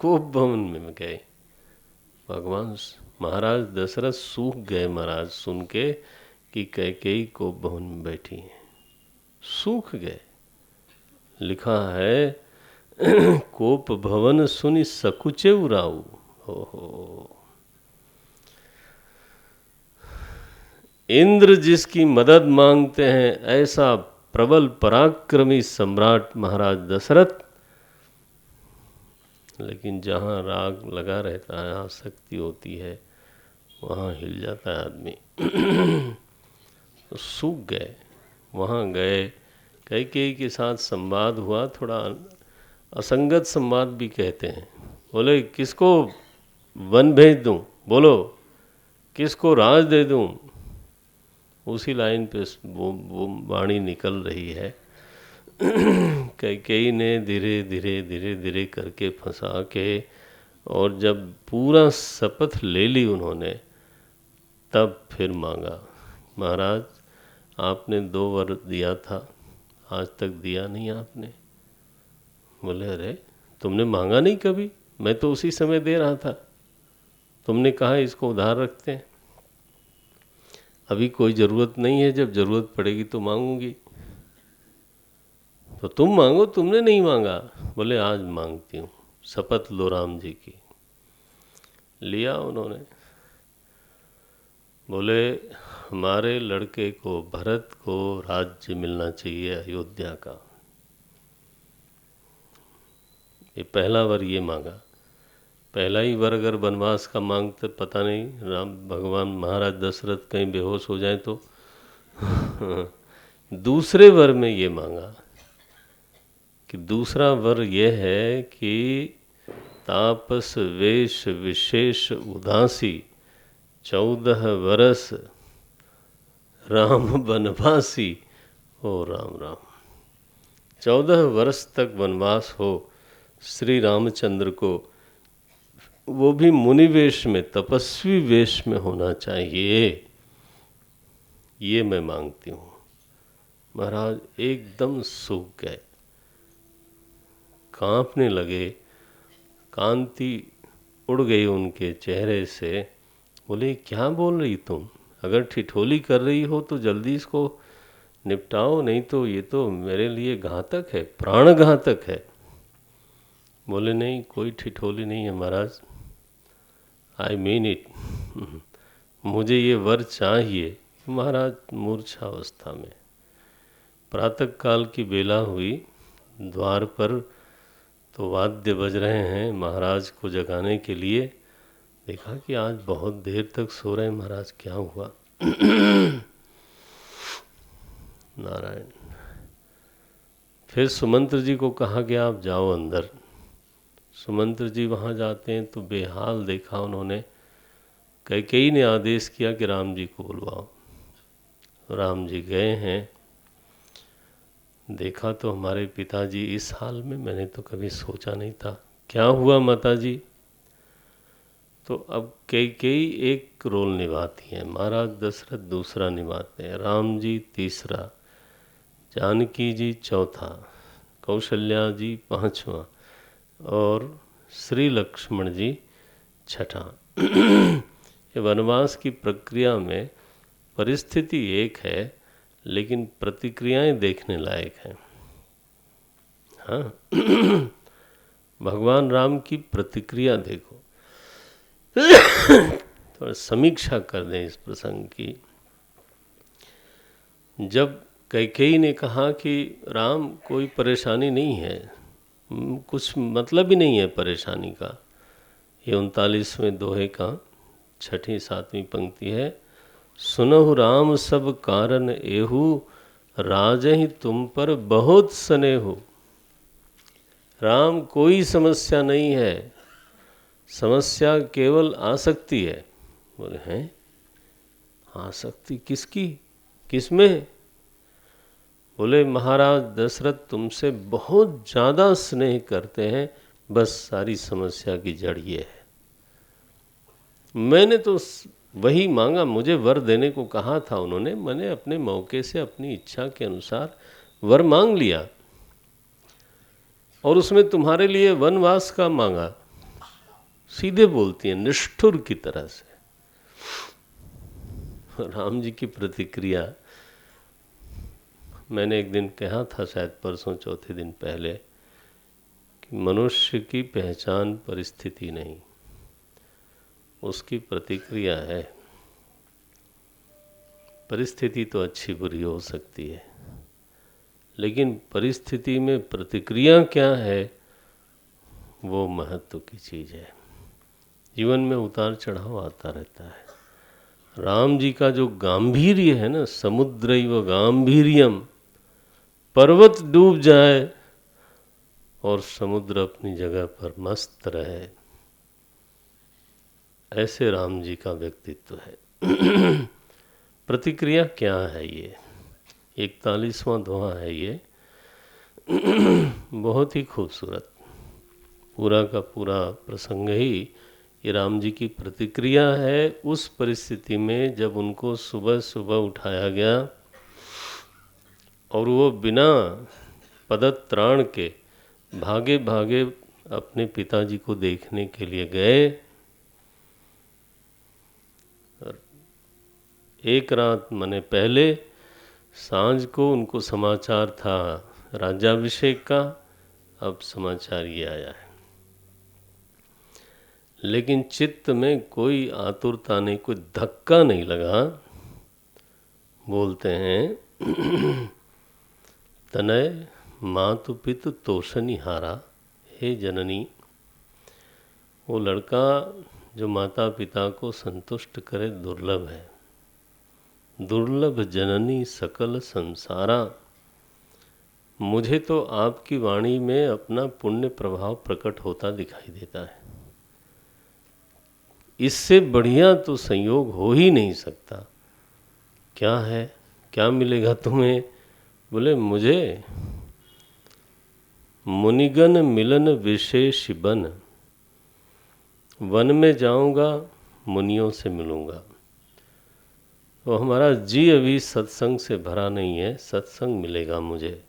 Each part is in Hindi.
कोप भवन में गए। भगवान महाराज दशरथ सूख गए महाराज सुन के कि कैकेयी कोप भवन में बैठी हैं, सूख गए। लिखा है कोप भवन सुनि सकुचे उराऊ। हो इंद्र जिसकी मदद मांगते हैं ऐसा प्रबल पराक्रमी सम्राट महाराज दशरथ, लेकिन जहाँ राग लगा रहता है, आसक्ति होती है, वहाँ हिल जाता है आदमी। तो सूख गए। वहाँ गए, कैकेयी के साथ संवाद हुआ, थोड़ा असंगत संवाद भी कहते हैं। बोले किसको वन भेज दूँ, बोलो किसको राज दे दूँ। उसी लाइन पे वो वाणी निकल रही है। कैकेयी ने धीरे धीरे धीरे धीरे करके फंसा के, और जब पूरा शपथ ले ली उन्होंने, तब फिर मांगा, महाराज आपने 2 वर दिया था, आज तक दिया नहीं आपने। बोले अरे तुमने मांगा नहीं कभी, मैं तो उसी समय दे रहा था, तुमने कहा इसको उधार रखते हैं, अभी कोई ज़रूरत नहीं है, जब ज़रूरत पड़ेगी तो मांगूंगी। तो तुम मांगो, तुमने नहीं मांगा। बोले आज मांगती हूँ, शपथ लो राम जी की। लिया उन्होंने। बोले हमारे लड़के को, भरत को राज्य मिलना चाहिए अयोध्या का। ये पहला वर ये मांगा। पहला ही वर अगर वनवास का मांगते, पता नहीं राम भगवान महाराज दशरथ कहीं बेहोश हो जाए तो। दूसरे वर में ये मांगा कि दूसरा वर ये है कि तापस वेश विशेष उदासी 14 वर्ष राम वनवासी हो। राम राम 14 वर्ष तक वनवास हो श्री रामचंद्र को, वो भी मुनि वेश में, तपस्वी वेश में होना चाहिए, ये मैं मांगती हूँ। महाराज एकदम सूख गए, कांपने लगे, कांति उड़ गई उनके चेहरे से। बोले क्या बोल रही तुम, अगर ठिठोली कर रही हो तो जल्दी इसको निपटाओ, नहीं तो ये तो मेरे लिए घातक है, प्राण घातक है। बोले नहीं कोई ठिठोली नहीं है महाराज, आई मीन इट, मुझे ये वर चाहिए। महाराज मूर्छा अवस्था में, प्रातः काल की बेला हुई, द्वार पर तो वाद्य बज रहे हैं महाराज को जगाने के लिए। देखा कि आज बहुत देर तक सो रहे हैं महाराज, क्या हुआ। नारायण। फिर सुमंत्र जी को कहा गया आप जाओ अंदर। सुमंत्र जी वहाँ जाते हैं तो बेहाल देखा उन्होंने। कैकेयी ने आदेश किया कि राम जी को बुलवाओ। राम जी गए हैं, देखा तो हमारे पिताजी इस हाल में, मैंने तो कभी सोचा नहीं था। क्या हुआ माताजी? तो अब कैकेयी एक रोल निभाती हैं, महाराज दशरथ दूसरा निभाते हैं, राम जी तीसरा, जानकी जी चौथा, कौशल्या जी पांचवा और श्री लक्ष्मण जी छठा। ये वनवास की प्रक्रिया में परिस्थिति एक है, लेकिन प्रतिक्रियाएं देखने लायक हैं। हाँ, भगवान राम की प्रतिक्रिया देखो। थोड़ा समीक्षा कर दें इस प्रसंग की। जब कैकेयी ने कहा कि राम कोई परेशानी नहीं है, कुछ मतलब ही नहीं है परेशानी का, ये 39वें दोहे का 6ठी 7वीं पंक्ति है। सुनहु राम सब कारण एहू, राजहि तुम पर बहुत स्नेहु। राम कोई समस्या नहीं है, समस्या केवल आसक्ति है। बोले हैं आसक्ति किसकी, किसमें? बोले महाराज दशरथ तुमसे बहुत ज़्यादा स्नेह करते हैं, बस सारी समस्या की जड़ ये है। मैंने तो वही मांगा, मुझे वर देने को कहा था उन्होंने, मैंने अपने मौके से अपनी इच्छा के अनुसार वर मांग लिया, और उसमें तुम्हारे लिए वनवास का मांगा। सीधे बोलती हैं निष्ठुर की तरह से। राम जी की प्रतिक्रिया, मैंने एक दिन कहा था, शायद परसों चौथे दिन पहले, कि मनुष्य की पहचान परिस्थिति नहीं, उसकी प्रतिक्रिया है। परिस्थिति तो अच्छी बुरी हो सकती है, लेकिन परिस्थिति में प्रतिक्रिया क्या है, वो महत्व की चीज़ है। जीवन में उतार चढ़ाव आता रहता है। राम जी का जो गांभीर्य है ना, समुद्रैव गांभीर्यम, पर्वत डूब जाए और समुद्र अपनी जगह पर मस्त रहे, ऐसे राम जी का व्यक्तित्व है। प्रतिक्रिया क्या है, ये 41वां दोहा है ये, बहुत ही खूबसूरत। पूरा का पूरा प्रसंग ही ये राम जी की प्रतिक्रिया है उस परिस्थिति में जब उनको सुबह सुबह उठाया गया और वो बिना पदत्राण के भागे भागे अपने पिताजी को देखने के लिए गए। एक रात मने पहले, सांझ को उनको समाचार था राज्याभिषेक का, अब समाचार ये आया है। लेकिन चित्त में कोई आतुरता नहीं, कोई धक्का नहीं लगा। बोलते हैं तनय मातु पितु तोषनिहारा, हे जननी, वो लड़का जो माता पिता को संतुष्ट करे दुर्लभ है। दुर्लभ जननी सकल संसारा, मुझे तो आपकी वाणी में अपना पुण्य प्रभाव प्रकट होता दिखाई देता है। इससे बढ़िया तो संयोग हो ही नहीं सकता। क्या है, क्या मिलेगा तुम्हें? बोले मुझे मुनिगण मिलन विशेष बन, वन में जाऊंगा मुनियों से मिलूंगा। तो हमारा जी अभी सत्संग से भरा नहीं है, सत्संग मिलेगा मुझे।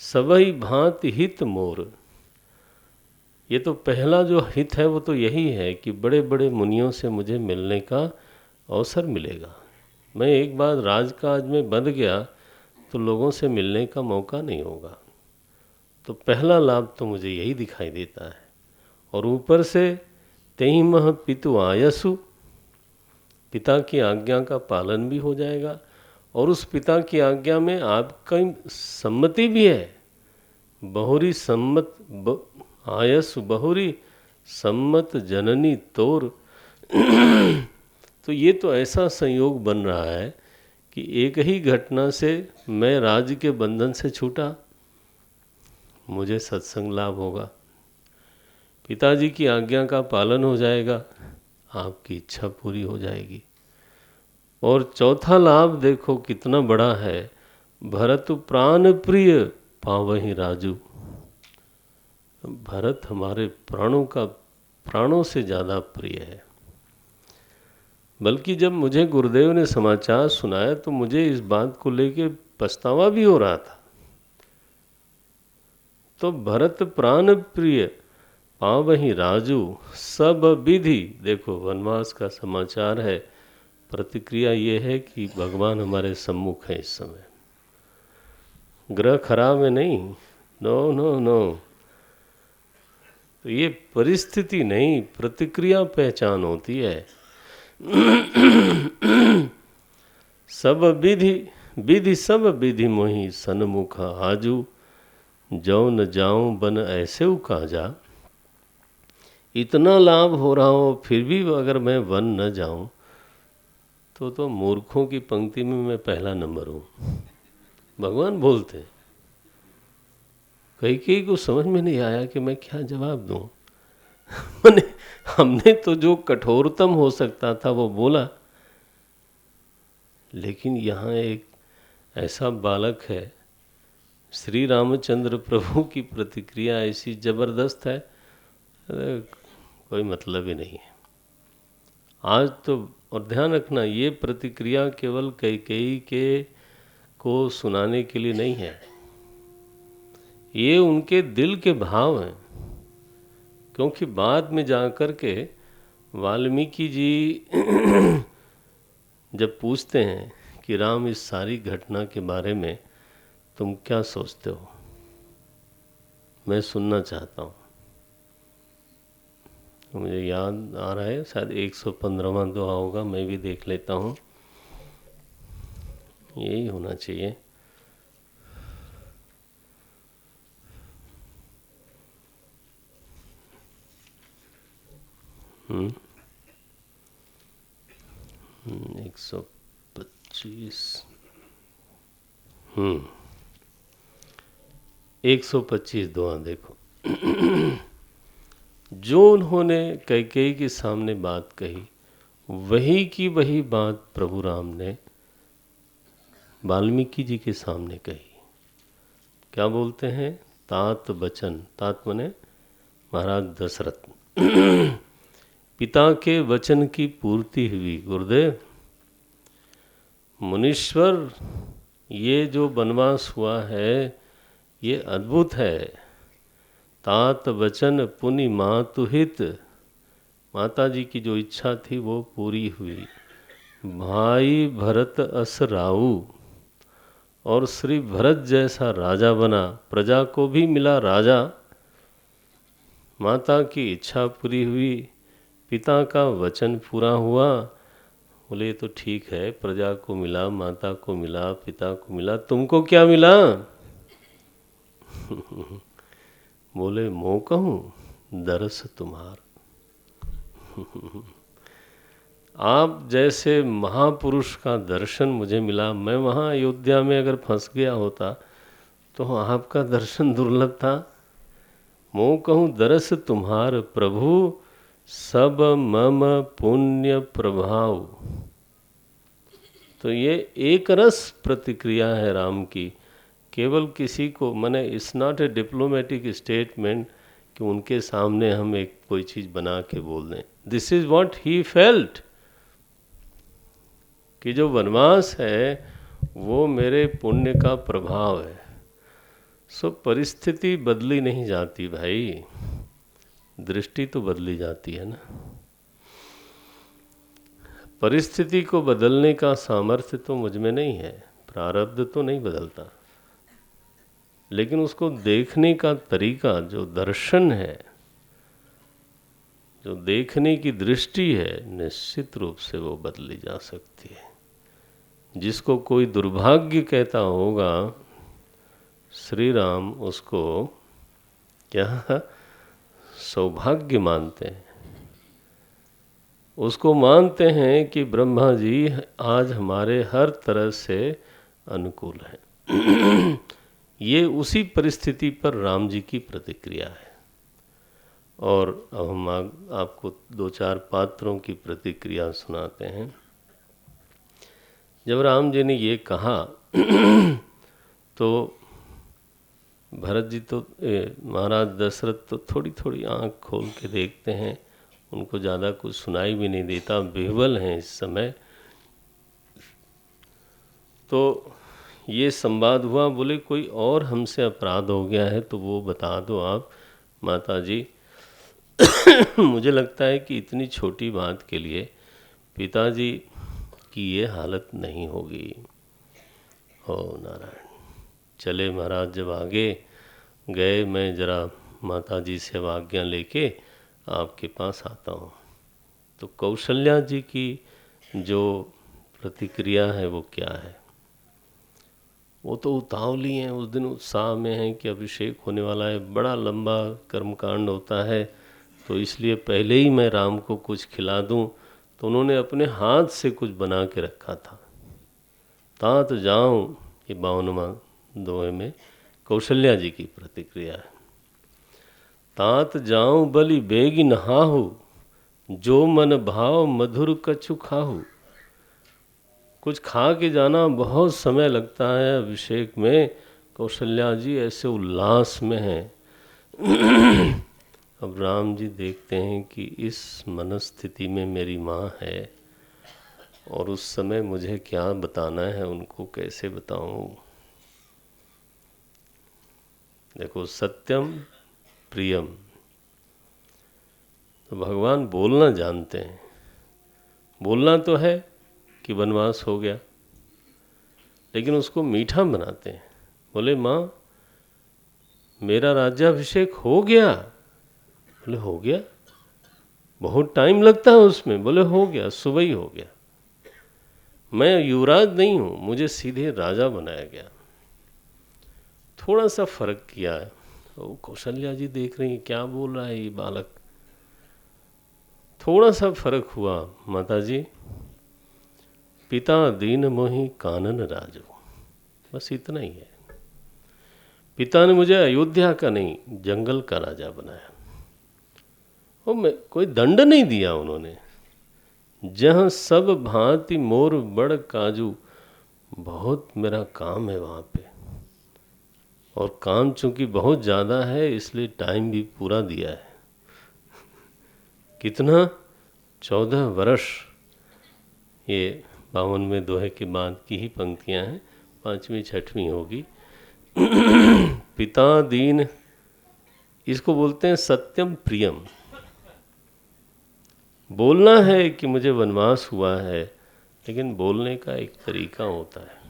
सबई भांति हित मोर, ये तो पहला जो हित है वो तो यही है कि बड़े बड़े मुनियों से मुझे मिलने का अवसर मिलेगा। मैं एक बार राजकाज में बंध गया तो लोगों से मिलने का मौका नहीं होगा। तो पहला लाभ तो मुझे यही दिखाई देता है। और ऊपर से तेहि मह पितु आयसु, पिता की आज्ञा का पालन भी हो जाएगा और उस पिता की आज्ञा में आपका सम्मति भी है। बहुरी सम्मत आयस बहुरी सम्मत जननी तोर। तो ये तो ऐसा संयोग बन रहा है कि एक ही घटना से मैं राज्य के बंधन से छूटा, मुझे सत्संग लाभ होगा, पिताजी की आज्ञा का पालन हो जाएगा, आपकी इच्छा पूरी हो जाएगी। और चौथा लाभ देखो कितना बड़ा है, भरत प्राण प्रिय पावहि राजू। भरत हमारे प्राणों से ज़्यादा प्रिय है। बल्कि जब मुझे गुरुदेव ने समाचार सुनाया तो मुझे इस बात को लेके पछतावा भी हो रहा था। तो भरत प्राण प्रिय पावहि राजू सब विधि, देखो वनवास का समाचार है, प्रतिक्रिया ये है कि भगवान हमारे सम्मुख है इस समय, ग्रह खराब है नहीं, नो नो नो। तो ये परिस्थिति नहीं, प्रतिक्रिया पहचान होती है। सब विधि विधि सब विधि मोहि सन्मुख आजू, जो न जाऊं बन ऐसे उकाजा। इतना लाभ हो रहा हो फिर भी अगर मैं वन न जाऊं तो मूर्खों की पंक्ति में मैं पहला नंबर हूँ, भगवान बोलते हैं। कई को समझ में नहीं आया कि मैं क्या जवाब दूं। हमने तो जो कठोरतम हो सकता था वो बोला, लेकिन यहाँ एक ऐसा बालक है, श्री रामचंद्र प्रभु की प्रतिक्रिया ऐसी जबरदस्त है, कोई मतलब ही नहीं है। आज तो, और ध्यान रखना, ये प्रतिक्रिया केवल कैकेयी के को सुनाने के लिए नहीं है, ये उनके दिल के भाव हैं। क्योंकि बाद में जाकर के वाल्मीकि जी जब पूछते हैं कि राम इस सारी घटना के बारे में तुम क्या सोचते हो, मैं सुनना चाहता हूँ। तो मुझे याद आ रहा है शायद 115वां दुआ होगा, मैं भी देख लेता हूँ, यही होना चाहिए। हम्म 125 125 दुआ देखो। जो उन्होंने कैकेयी के सामने बात कही, वही की वही बात प्रभु राम ने वाल्मीकि जी के सामने कही। क्या बोलते हैं? तात बचन, तात मने महाराज दशरथ। पिता के वचन की पूर्ति हुई। गुरुदेव, मुनीश्वर, ये जो वनवास हुआ है ये अद्भुत है। तात वचन पुनि मातुहित, माता जी की जो इच्छा थी वो पूरी हुई। भाई भरत अस राऊ, और श्री भरत जैसा राजा बना, प्रजा को भी मिला राजा। माता की इच्छा पूरी हुई, पिता का वचन पूरा हुआ। बोले तो ठीक है, प्रजा को मिला, माता को मिला, पिता को मिला, तुमको क्या मिला? बोले मोह कहूँ दरस तुम्हार। आप जैसे महापुरुष का दर्शन मुझे मिला। मैं वहाँ अयोध्या में अगर फंस गया होता तो आपका दर्शन दुर्लभ था। मोह कहूँ दरस तुम्हार प्रभु, सब मम पुण्य प्रभाव। तो ये एक रस प्रतिक्रिया है राम की। केवल किसी को, माने it's not a diplomatic statement कि उनके सामने हम एक कोई चीज़ बना के बोल दें। This is what he felt, कि जो वनवास है वो मेरे पुण्य का प्रभाव है। सो परिस्थिति बदली नहीं जाती भाई, दृष्टि तो बदली जाती है ना। परिस्थिति को बदलने का सामर्थ्य तो मुझ में नहीं है, प्रारब्ध तो नहीं बदलता, लेकिन उसको देखने का तरीका, जो दर्शन है, जो देखने की दृष्टि है, निश्चित रूप से वो बदली जा सकती है। जिसको कोई दुर्भाग्य कहता होगा, श्री राम उसको क्या सौभाग्य मानते हैं। उसको मानते हैं कि ब्रह्मा जी आज हमारे हर तरह से अनुकूल हैं। ये उसी परिस्थिति पर राम जी की प्रतिक्रिया है। और अब हम आपको दो चार पात्रों की प्रतिक्रिया सुनाते हैं। जब राम जी ने ये कहा तो भरत जी तो महाराज दशरथ तो थोड़ी थोड़ी आंख खोल के देखते हैं, उनको ज़्यादा कुछ सुनाई भी नहीं देता, बेहवल हैं इस समय। तो ये संवाद हुआ। बोले कोई और हमसे अपराध हो गया है तो वो बता दो आप माता जी। मुझे लगता है कि इतनी छोटी बात के लिए पिताजी की ये हालत नहीं होगी। ओ नारायण। चले महाराज जब आगे गए, मैं ज़रा माता जी से आज्ञा लेके आपके पास आता हूँ। तो कौशल्या जी की जो प्रतिक्रिया है वो क्या है? वो तो उतावली हैं, उस दिन उत्साह में हैं कि अभिषेक होने वाला है, बड़ा लंबा कर्मकांड होता है, तो इसलिए पहले ही मैं राम को कुछ खिला दूं। तो उन्होंने अपने हाथ से कुछ बना के रखा था। तात जाऊं, ये 52वां दोहे में कौशल्या जी की प्रतिक्रिया है। तात जाऊं बलि बेगी नहाहु, जो मन भाव मधुर कछु खाहु। कुछ खा के जाना बहुत समय लगता है अभिषेक में। कौशल्या जी ऐसे उल्लास में हैं। अब राम जी देखते हैं कि इस मनस्थिति में मेरी माँ है और उस समय मुझे क्या बताना है, उनको कैसे बताऊं। देखो, सत्यम प्रियम, तो भगवान बोलना जानते हैं। बोलना तो है कि वनवास हो गया, लेकिन उसको मीठा बनाते हैं। बोले माँ मेरा राज्याभिषेक हो गया। बोले हो गया? बहुत टाइम लगता है उसमें। बोले हो गया, सुबह ही हो गया। मैं युवराज नहीं हूँ, मुझे सीधे राजा बनाया गया। थोड़ा सा फर्क किया है। वो कौशल्या जी देख रही हैं क्या बोल रहा है ये बालक। थोड़ा सा फर्क हुआ। माता जी, पिता दीन मोहि कानन राजो, बस इतना ही है। पिता ने मुझे अयोध्या का नहीं, जंगल का राजा बनाया। और मैं कोई दंड नहीं दिया उन्होंने। जहाँ सब भांति मोर बड़ काजू, बहुत मेरा काम है वहाँ पे। और काम चूंकि बहुत ज़्यादा है इसलिए टाइम भी पूरा दिया है। कितना? 14 वर्ष। ये 52वें दोहे के बाद की ही पंक्तियाँ हैं, 5वीं 6वीं होगी। पिता दीन, इसको बोलते हैं सत्यम प्रियम। बोलना है कि मुझे वनवास हुआ है, लेकिन बोलने का एक तरीका होता है।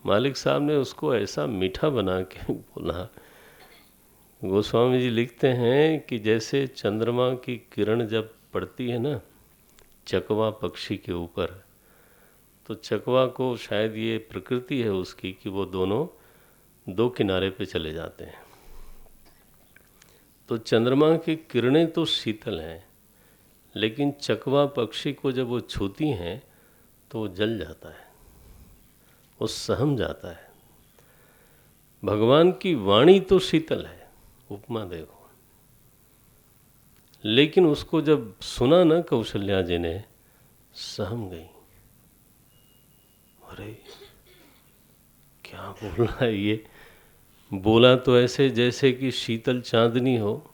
मालिक साहब ने उसको ऐसा मीठा बना के बोला। गोस्वामी जी लिखते हैं कि जैसे चंद्रमा की किरण जब पड़ती है ना चकवा पक्षी के ऊपर, तो चकवा को शायद ये प्रकृति है उसकी कि वो दोनों दो किनारे पे चले जाते हैं। तो चंद्रमा की किरणें तो शीतल हैं, लेकिन चकवा पक्षी को जब वो छूती हैं तो वो जल जाता है, वो सहम जाता है। भगवान की वाणी तो शीतल है, उपमा देखो, लेकिन उसको जब सुना ना कौशल्या जी ने, सहम गई। अरे क्या बोल रहा है ये। बोला तो ऐसे जैसे कि शीतल चांदनी हो,